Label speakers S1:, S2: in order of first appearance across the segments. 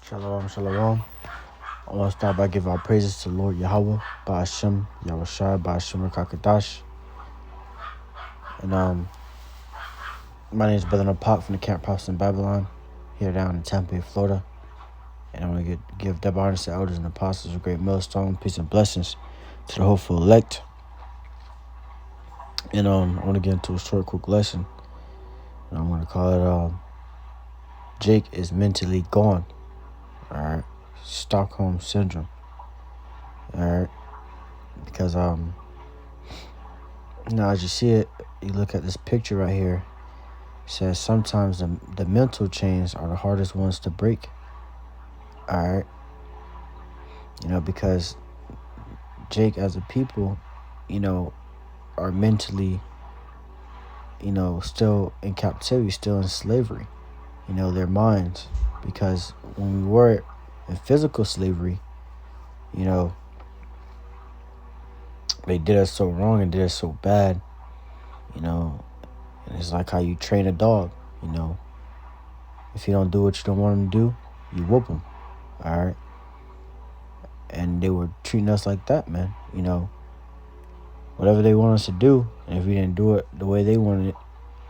S1: Shalom, shalom. I want to start by giving our praises to Lord Yahweh, Ba'ashem, Yahushai, Ba'ashem, Rakakadash. And my name is Brother Napak from the Camp Prophets in Babylon, here down in Tampa, Florida. And I want to give double honors to elders and apostles of Great Millstone, peace and blessings to the hopeful elect. And I want to get into a short, quick lesson. And I'm going to call it Jake is mentally gone. All right, Stockholm syndrome. All right, because now as you see it, you look at this picture right here. It says sometimes the mental chains are the hardest ones to break. All right, because Jake as a people, are mentally, still in captivity, still in slavery. Their minds, because when we were in physical slavery, they did us so wrong and did us so bad, and it's like how you train a dog, if you don't do what you don't want him to do, you whoop him, all right? And they were treating us like that, man, whatever they want us to do, and if we didn't do it the way they wanted it,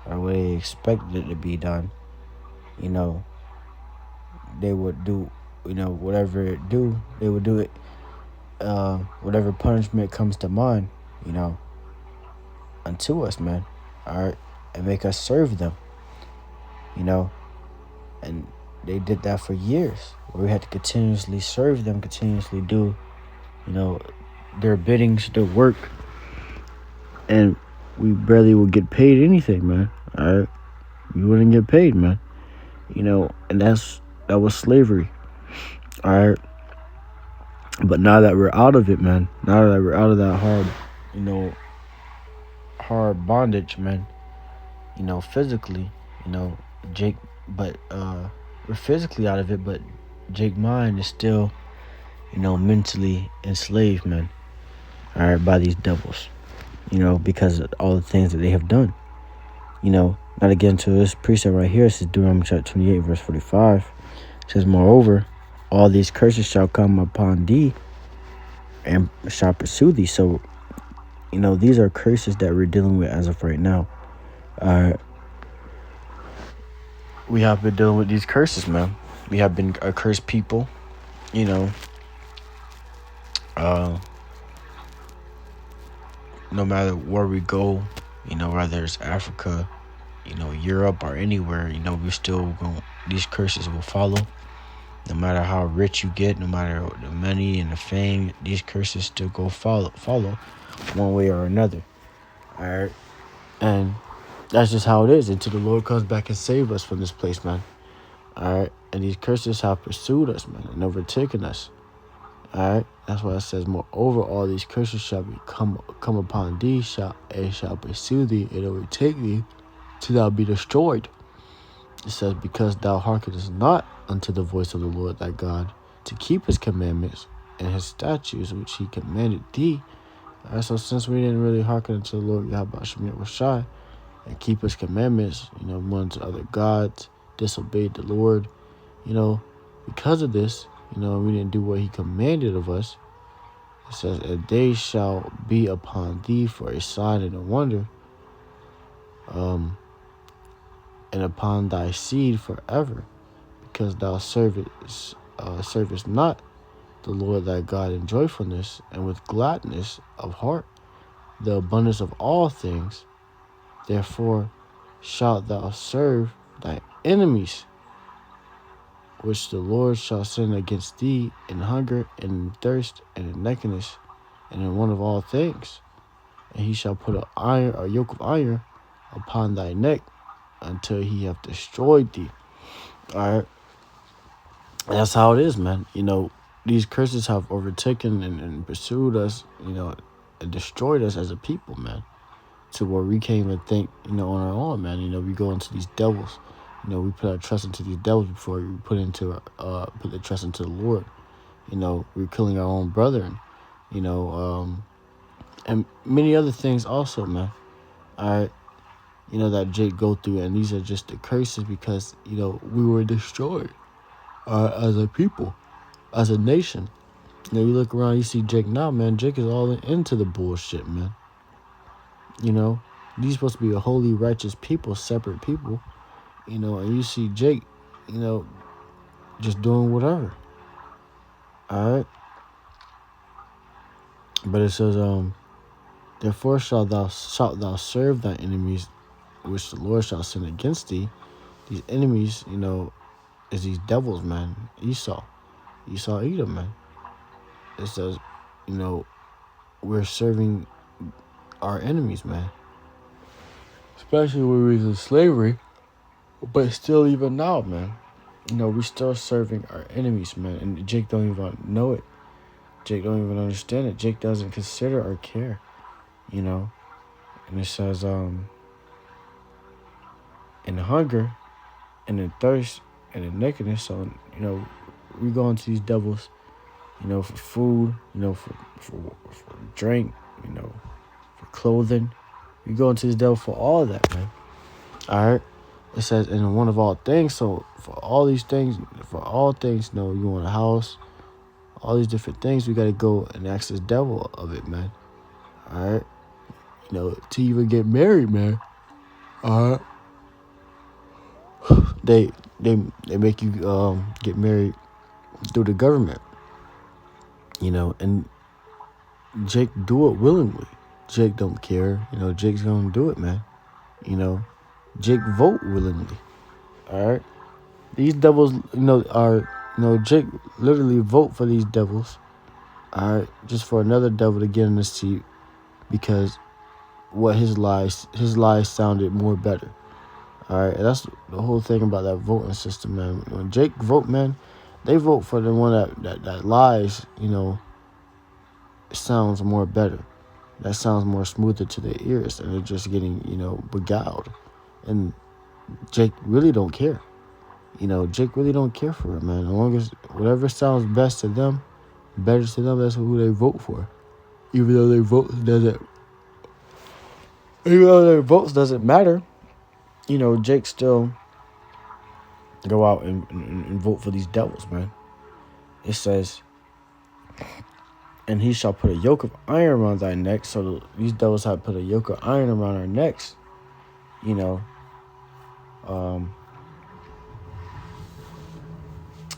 S1: or the way they expected it to be done, they would do, whatever it do, they would do it, whatever punishment comes to mind, unto us, man, all right, and make us serve them, and they did that for years, where we had to continuously serve them, continuously do, their biddings, their work, and we barely would get paid anything, man, all right, we wouldn't get paid, man, and that was slavery, all right. But now that we're out of it, man, now that we're out of that hard bondage, man, physically, Jake, but we're physically out of it, but Jake mind is still, mentally enslaved, man, all right, by these devils, because of all the things that they have done, not to get into this precept right here. It says Deuteronomy chapter 28, verse 45. It says, moreover, all these curses shall come upon thee and shall pursue thee. So, these are curses that we're dealing with as of right now. We have been dealing with these curses, man. We have been a cursed people, no matter where we go, whether it's Africa, Europe or anywhere, we're still going, these curses will follow. No matter how rich you get, no matter the money and the fame, these curses still go follow one way or another. All right. And that's just how it is until the Lord comes back and save us from this place, man. All right. And these curses have pursued us, man, and overtaken us. All right. That's why it says, moreover, all these curses shall come upon thee, shall pursue thee, and overtake thee, till thou be destroyed. It says, because thou hearkenest not unto the voice of the Lord thy God, to keep his commandments and his statutes which he commanded thee. All right, so since we didn't really hearken unto the Lord Yahweh Shai and keep his commandments, went to other gods, disobeyed the Lord, because of this, we didn't do what he commanded of us. It says, and they shall be upon thee for a sign and a wonder, and upon thy seed forever, because thou servest not the Lord thy God in joyfulness and with gladness of heart, the abundance of all things. Therefore shalt thou serve thy enemies, which the Lord shall send against thee in hunger and in thirst and in nakedness and in want of all things. And he shall put a yoke of iron upon thy neck until he have destroyed thee. All right. That's how it is, man. These curses have overtaken and pursued us, and destroyed us as a people, man, to where we can't even think, on our own, man. We go into these devils. We put our trust into these devils before we put the trust into the Lord. We're killing our own brethren, and many other things also, man. All right. That Jake go through, and these are just the curses because, we were destroyed. as a people, as a nation. You know, you look around, you see Jake now, man. Jake is all into the bullshit, man. You know, these supposed to be a holy, righteous people, separate people. You know, and you see Jake, you know, just doing whatever. All right, but it says, therefore shalt thou serve thy enemies, which the Lord shall send against thee. These enemies, you know, is these devils, man. Esau, Edom, man. It says, you know, we're serving our enemies, man. Especially when we was in slavery, but still even now, man. You know, we still serving our enemies, man. And Jake don't even know it. Jake don't even understand it. Jake doesn't consider or care, you know. And it says, in hunger and in thirst and in nakedness. So, you know, we go into these devils, you know, for food, you know, for drink, you know, for clothing. We go into this devil for all of that, man. All right. It says, in one of all things. So for all things, you know, you want a house, all these different things, we got to go and ask this devil of it, man. All right. You know, to even get married, man. All right. They make you get married through the government, you know, and Jake do it willingly. Jake don't care, you know. Jake's gonna do it, man. You know, Jake vote willingly. All right, these devils, you know, Jake literally vote for these devils. All right, just for another devil to get in the seat because what his lies sounded more better. All right, and that's the whole thing about that voting system, man. When Jake vote, man, they vote for the one that lies, you know, sounds more better. That sounds more smoother to their ears, and they're just getting, you know, beguiled. And Jake really don't care. You know, Jake really don't care for it, man. As long as whatever sounds best to them, better to them, that's who they vote for. Even though their votes doesn't matter, you know, Jake still go out and vote for these devils, man. It says, and he shall put a yoke of iron around thy neck. So these devils have put a yoke of iron around our necks, you know,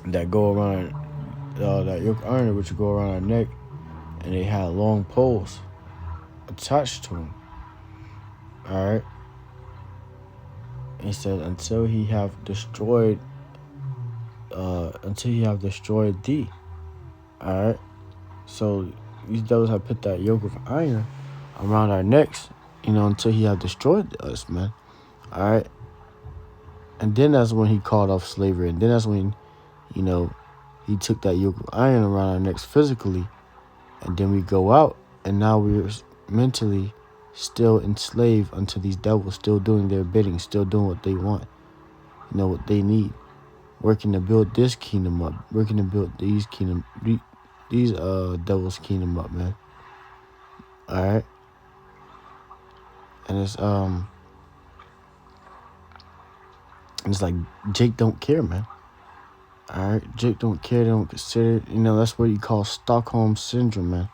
S1: that go around, that yoke of iron which go around our neck, and they had long poles attached to them. All right. He said, until he have destroyed thee. All right. So these devils have put that yoke of iron around our necks, you know, until he have destroyed us, man. All right. And then that's when he called off slavery. And then that's when, you know, he took that yoke of iron around our necks physically. And then we go out, and now we're mentally still enslaved unto these devils, still doing their bidding, still doing what they want, you know, what they need, working to build this kingdom up, working to build these devils' kingdom up, man. All right, and it's like Jake don't care, man. All right, Jake don't care. They don't consider. You know, that's what you call Stockholm syndrome, man.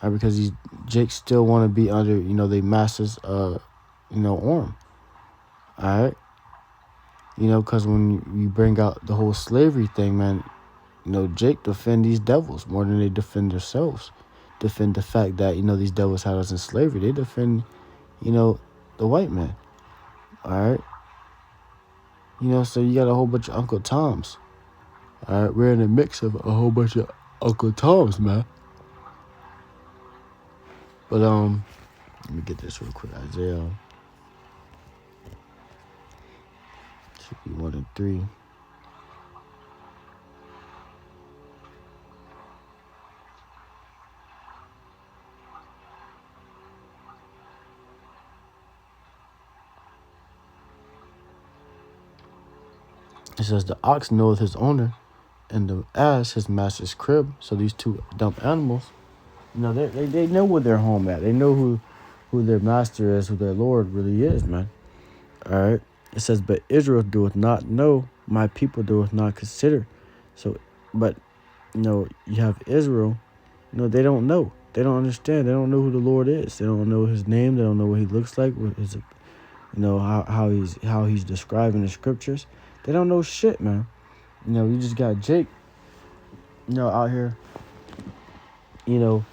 S1: All right, because Jake still want to be under, you know, the master's, you know, arm. All right. You know, because when you bring out the whole slavery thing, man, you know, Jake defend these devils more than they defend themselves. Defend the fact that, you know, these devils had us in slavery. They defend, you know, the white man. All right. You know, so you got a whole bunch of Uncle Toms. All right. We're in a mix of a whole bunch of Uncle Toms, man. But, let me get this real quick. Isaiah. Should be 1 and 3. It says, the ox knoweth his owner, and the ass his master's crib. So these two dumb animals, you know, they know where their home at. They know who their master is, who their Lord really is, man. All right. It says, but Israel doeth not know, my people doeth not consider. So, but you have Israel. They don't know. They don't understand. They don't know who the Lord is. They don't know His name. They don't know what He looks like. What his, how he's described in the scriptures. They don't know shit, man. You just got Jake, out here, doing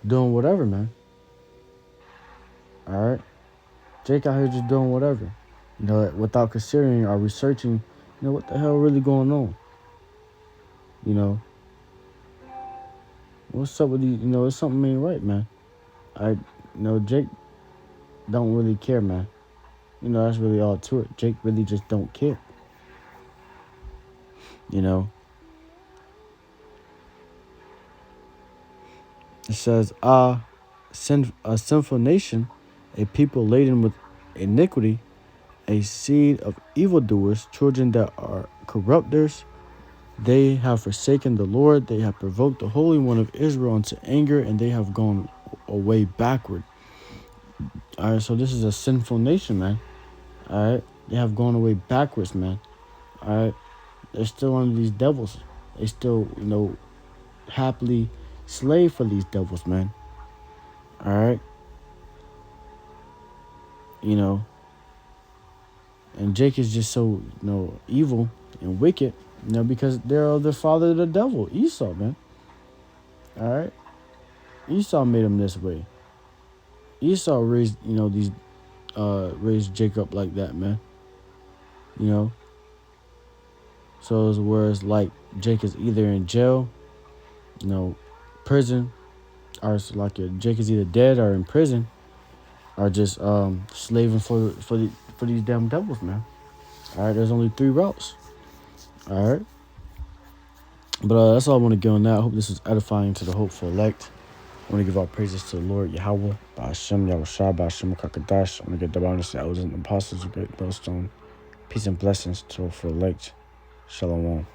S1: whatever, man. All right, Jake out here just doing whatever, without considering or researching, what the hell really going on. What's up with these? It's something ain't right, man. Jake don't really care, man. That's really all to it. Jake really just don't care. It says, a sinful nation, a people laden with iniquity, a seed of evildoers, children that are corrupters. They have forsaken the Lord. They have provoked the Holy One of Israel into anger, and they have gone away backward. All right, so this is a sinful nation, man. All right, they have gone away backwards, man. All right, they're still under these devils. They still, happily slave for these devils, man. All right, and Jake is just so, evil and wicked, because they're of the father of the devil, Esau, man. All right, Esau made him this way. Esau raised, raised Jacob like that, man. So it's whereas like Jake is either in jail, prison, or it's like Jake is either dead or in prison, or just slaving for these damn devils, man. All right, there's only 3 routes. All right, but that's all I want to get on that. I hope this was edifying to the hopeful elect. I want to give all praises to the Lord Yahweh, Ba'ashem, Yahushua, Ba'ashem, Kakadash. I want to get the bonus to elders and apostles of great millstone. Peace and blessings to the hopeful elect. Shalom.